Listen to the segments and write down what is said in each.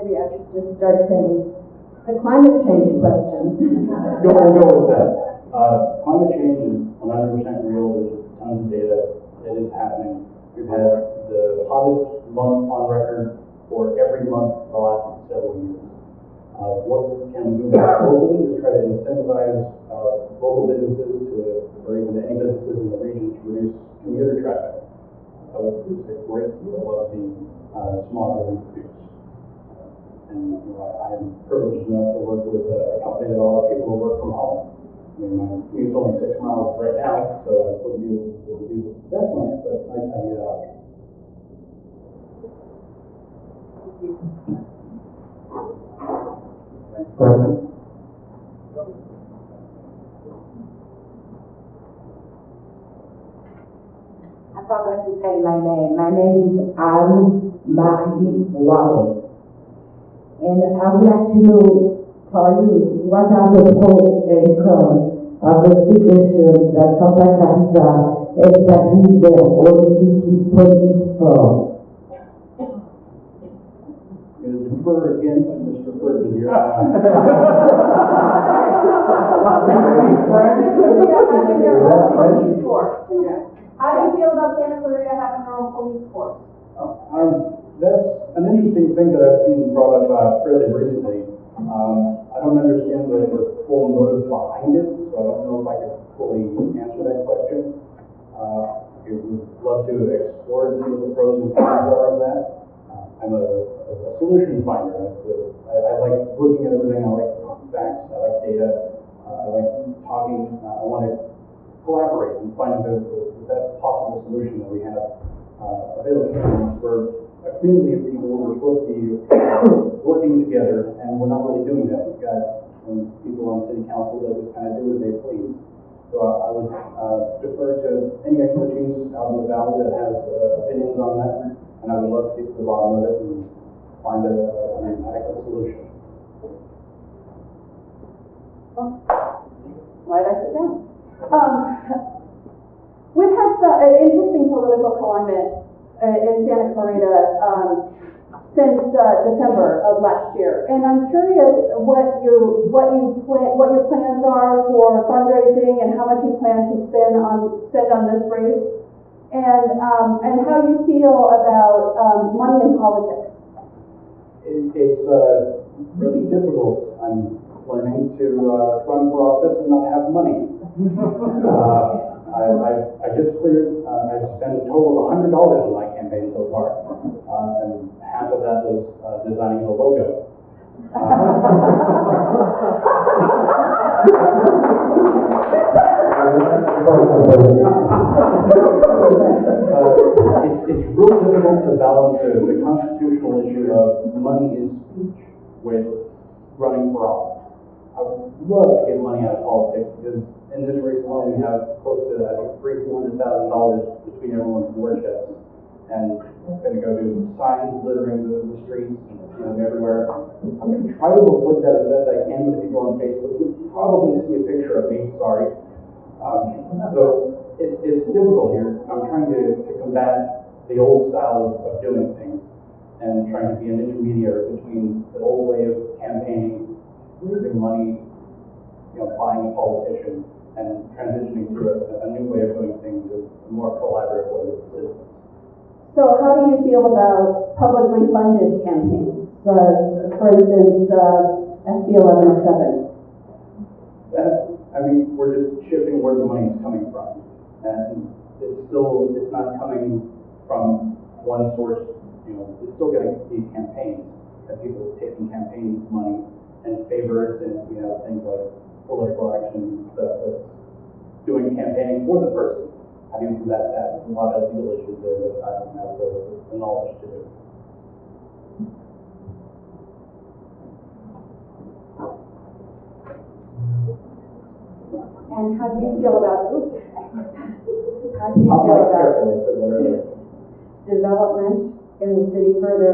maybe I should just start saying the climate change question. We'll go with that. Climate change is 100% real. There's tons of data. It is happening. We've had the hottest month on record for every month for the last several years. What can we do locally is try to incentivize local businesses or even any businesses in the region to reduce commuter traffic. That would reduce a great deal of the smog that we produce. And I am privileged enough to work with a company that allows people to work from home. I mean, my commute's only 6 miles right now, so I wouldn't be able to use it that much, but it's nice having that option. Person? I forgot to say my name. My name is Anne-Marie Wallet. And I would like to know for you, what are the pros and cons of the situation that Santa Clarita established their own city police force? I'm going to defer again to Mr. Bergen here. Police force. How do you feel about Santa Clarita having their own police force? That's an interesting thing that I've seen brought up fairly recently. I don't understand the full motive behind it, so I don't know if I could fully answer that question. I would love to explore and see what the pros and cons are of that. I'm a solution finder. I like looking at everything. I like facts. I like data. I like talking. I want to collaborate and find the best possible solution that we have available. We're a community of people. We're supposed to be working together, and we're not really doing that. We've got some people on city council that just kind of do as they please. So I would defer to any expertise out in the valley that has opinions on that, and I would love to get to the bottom of it and find an adequate solution. Why did I sit down? We've had an interesting political climate in Santa Clarita since December of last year, and I'm curious what your plans are for fundraising and how much you plan to spend on this race, and how you feel about money in politics. It's really difficult. I'm learning to run for office and not have money. I just cleared. I've spent a total of $100 on my campaign so far, and half of that was designing the logo. It's real difficult to balance the constitutional issue of money is speech with running for office. I would love to get money out of politics because in this race alone we have close to $300,000 between everyone's war chests, and I'm going to go do signs littering the streets and see them everywhere. I'm going to try to avoid that as best I can with people on Facebook. You'll probably see a picture of me. Sorry. So it's difficult here. I'm trying to combat the old style of doing things and trying to be an intermediary between the old way of campaigning, losing money, buying a politician, and transitioning to a new way of doing things, a more collaborative way with citizens. So how do you feel about publicly funded campaigns? For instance, SB 1107. We're just shifting where the money is coming from, and it's not coming from one source. It's still going to be campaigns, and people taking campaign money and favors, and things like political action stuff that's doing campaigning for the person. How do you do that? That's a lot of legal issues that I don't have the knowledge to do. And how do you feel about development in the city, further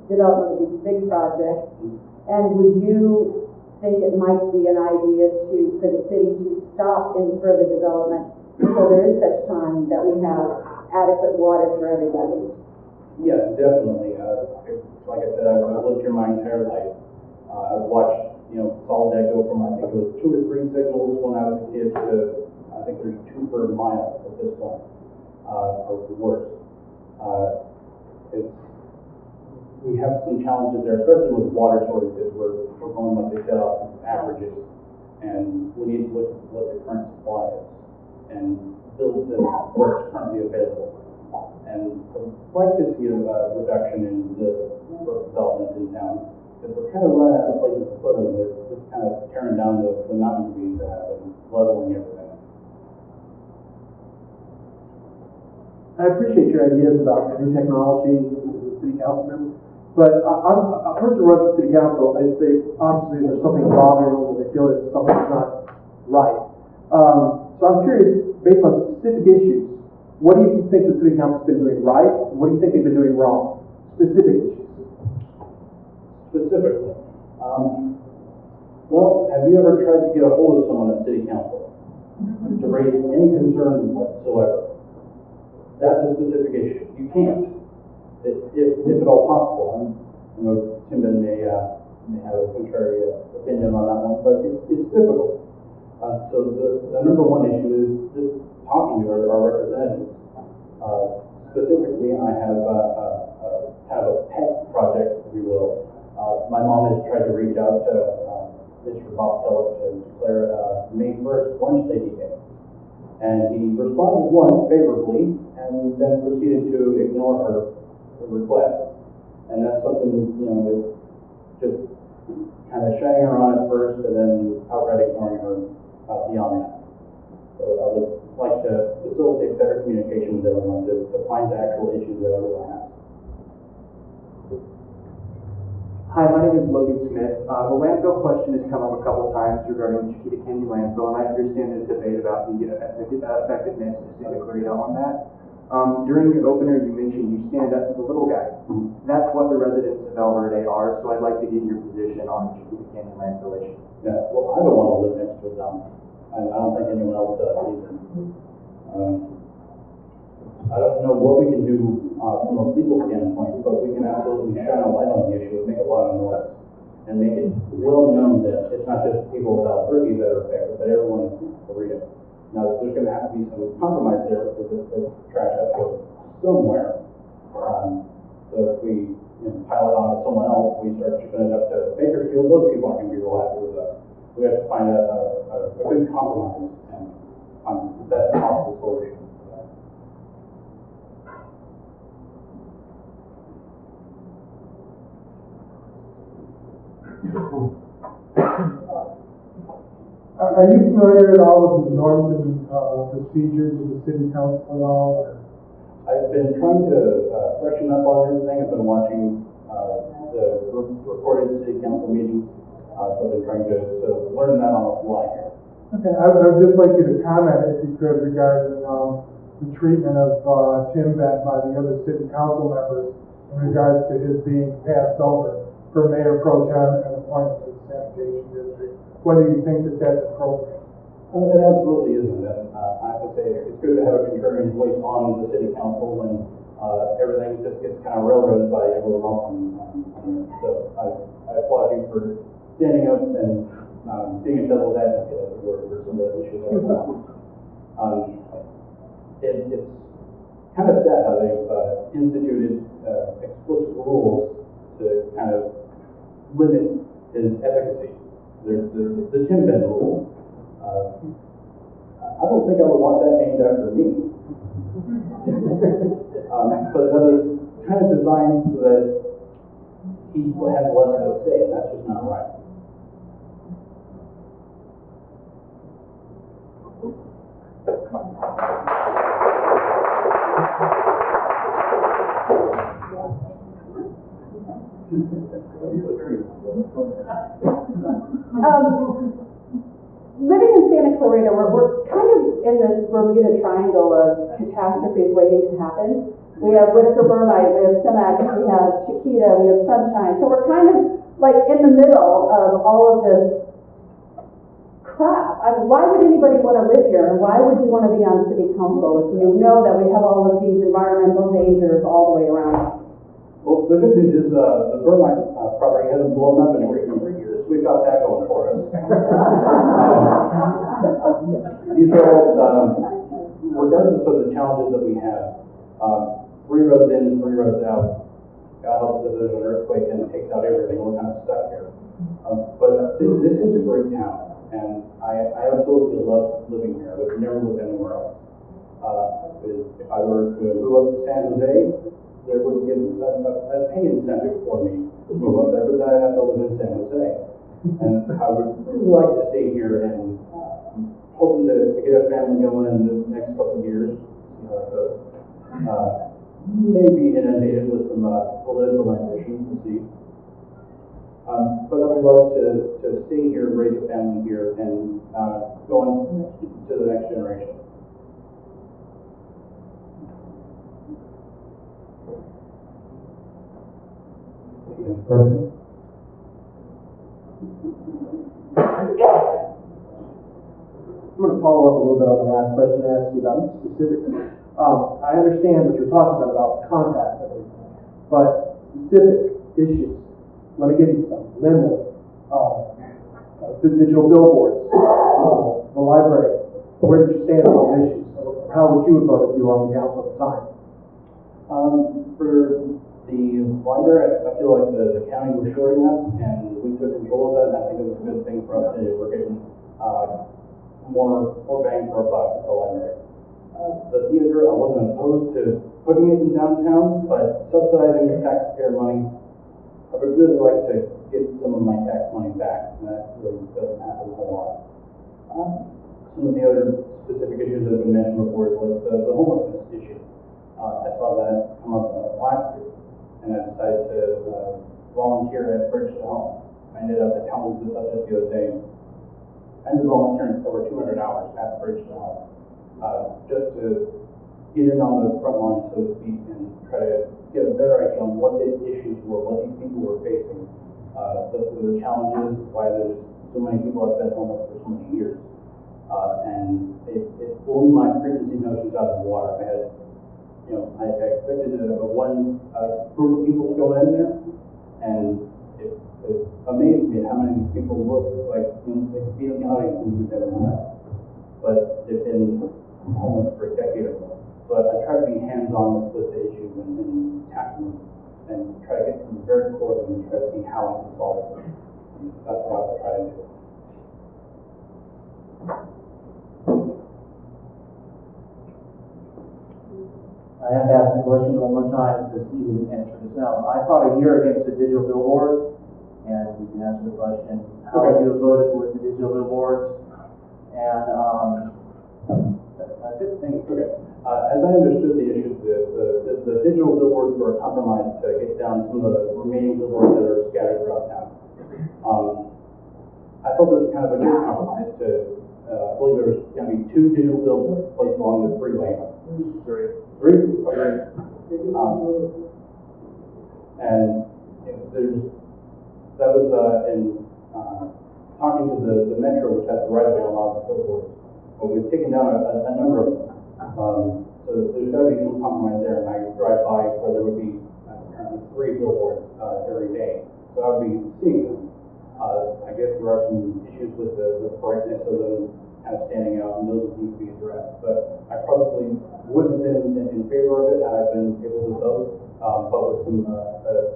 development of these big projects? And would you think it might be an idea for the city to stop in further development until there is such time that we have adequate water for everybody? Yeah, definitely. Like I said, I've lived here my entire life. I've watched, Solid go from, I think it was 2 or 3 signals when I was a kid to, I think there's 2 per mile at this point, or worse. We have some challenges there, especially with water shortages. We're going, like they said, off averages, and we need to look at what the current supply is and build to what's currently available. And I'd like to see a reduction in the developments in town, because we're kind of running out of places to put them. They're just kind of tearing down the mountains we used to have and leveling everything. I appreciate your ideas about new technology as a city council member, but a person who runs the city council, obviously there's something bothering them, and they feel that something's not right. So I'm curious, based on specific issues, what do you think the city council's been doing right, and what do you think they've been doing wrong? Specific issues. Specifically, well, have you ever tried to get a hold of someone at city council to raise any concern whatsoever? That's a specific issue. You can't, if at all possible. I know Tim may have a contrary opinion on that one, but it's difficult. So the number one issue is just talking to our representatives. Specifically, I have kind of a pet project, if you will. My mom has tried to reach out to Mr. Bob Phillips and declare May 1st lunch lady day. And he responded once favorably and then proceeded to ignore her request. And that's something, with just kind of shining her on at first and then outright ignoring her beyond that. So I would like to facilitate better communication with everyone to find the actual issues that everyone has. Hi, my name is Logan Smith. The landfill question has come up a couple times regarding the Chiquita Canyon landfill, and I understand there's debate about the effectiveness of Santa Clarita on that. During your opener, you mentioned you stand up to the little guy. That's what the residents of El Verde are, so I'd like to get your position on the Chiquita Canyon landfill issue. Yeah, well, I don't want to live next to a dump, and I don't think anyone else does either. I don't know what we can do from a legal standpoint, but we can absolutely shine a light on the issue and make a lot of noise and make it well known that it's not just people of Albuquerque that are affected, but everyone in Florida. Now, there's going to have to be some compromise there because the trash has to go somewhere. So if we pile it onto someone else, we start shipping it up to Bakersfield, those people aren't going to be real happy with us. So we have to find a good compromise and find the best possible solution. Are you familiar at all with the norms and procedures of the city council at all? I've been trying to freshen up on everything. I've been watching the recorded city council meetings, so I've been trying to learn that on the fly here. Okay, I would just like you to comment, if you could, regarding the treatment of Tim Bent by the other city council members in regards to his being passed over for mayor pro tem and appointed to the sanitation district. Whether you think that that's appropriate? It absolutely isn't. And I have to say, it's good to have a contrarian voice on the city council when everything just gets kind of railroaded by everyone else. So I applaud you for standing up and being a devil's advocate, as it were, for some of the issues that are going on. It's kind of sad how they've instituted explicit rules to kind of limit his efficacy. There's the Tim Bent rule. I don't think I would want that named after me. But that was kind of designed so that he has less of a say, and that's just not right. Living in Santa Clarita, we're kind of in this Bermuda Triangle of catastrophes waiting to happen. We have Whitaker Burmite, we have Semex, we have Chiquita, we have Sunshine. So we're kind of like in the middle of all of this crap. Why would anybody want to live here? And why would you want to be on city council if you know that we have all of these environmental dangers all the way around us? the good news is, the Burbank property hasn't blown up in a great number of years. We've got that going for us. These are all, regardless of the challenges that we have, 3 roads in, 3 roads out. God help us if there's an earthquake and it takes out everything. We're kind of stuck here. But this is a great town, and I absolutely love living here. I would never live anywhere else. If I were to move up to San Jose, there would be a pay incentive for me to move up there, but then I'd have to live in San Jose. And I would really like to stay here, and hoping to get a family going in the next couple of years. See how that goes. Maybe inundated with some political ambitions, we'll see. But I would love to stay here, raise a family here, and go on to the next generation. President? I'm going to follow up a little bit on the last question I asked you about specifics. I understand what you're talking about contact, but specific issues. Let me give you some. Lindley, the digital billboards, the library. Where did you stand on those issues? How would you have voted if you were on the council at the time? For the library, I feel like the county was shorting us, and we took control of that, and I think it was a good thing for us to do. We're getting more bang for our buck at the library. The theater, I wasn't opposed to putting it in downtown, but subsidizing the taxpayer money, I would really like to get some of my tax money back, and that really doesn't happen a whole lot. Some of the other specific issues that have been mentioned before is like the homelessness issue. I saw that come up last year, and I decided to volunteer at Bridge to Home. I ended up, I counted this up just the other day, I ended up volunteering over 200 hours at Bridge to Home, just to get in on the front line, so to speak, and try to get a better idea on what the issues were, what these people were facing, the challenges, why there's so many people have been homeless for so many years. And it blew my preconceived notions out of the water. I had, I expected one group of people going in there, and it amazed me at how many of these people look like, they could be in the audience and you would never know. But they've been homeless for a decade or more. So I try to be hands-on with the issue and tackle them, and try to get to the very core of them and try to see how I can solve them. And that's what I'll try to do. I have to ask the question one more time because you didn't answer this now. I fought a year against the digital billboards, and you can answer the question, how would you have voted with the digital billboards? And that's it. Thank you. Okay. As I understood the issue, the digital billboards were compromised to get down some of the remaining billboards that are scattered throughout town. I thought this was kind of a good compromise to, I believe there was going to be 2 digital billboards placed along the freeway. 3? Okay. And that was in talking to the Metro, which has the right of way on a lot of the billboards. But we've taken down a number of them. So there's got to be some compromise there, and I drive by where there would be currently 3 billboards every day. So I would be seeing them. I guess there are some issues with the brightness of them kind of standing out, and those would need to be addressed. But I probably wouldn't have been in favor of it had I been able to vote, but with some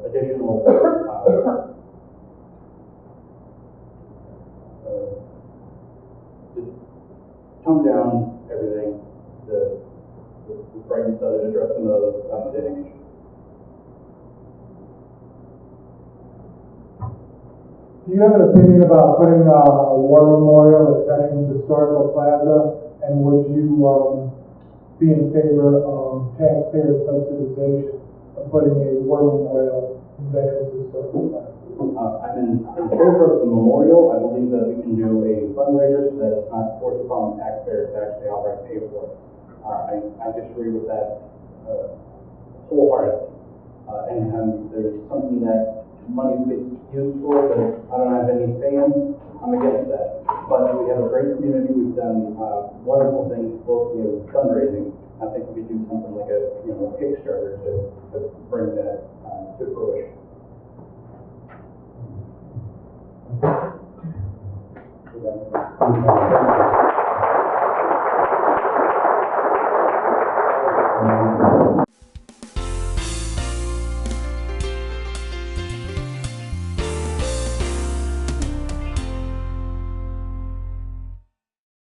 additional just tone down everything, the brightness of it, address some of those outstanding issues. Do you have an opinion about putting a war memorial at Veterans Historical Plaza, and would you be in favor of taxpayer subsidization of putting a war memorial in Veterans Historical Plaza? I'm in favor of the memorial. I believe that we can do a fundraiser so that it's not forced upon the taxpayers to actually outright pay for it. I disagree with that wholeheartedly. And there's something that money gets used for that I don't have any say in. I'm against that. But we have a great community. We've done wonderful things locally with fundraising. I think we could do something like a Kickstarter to bring that to fruition. Okay.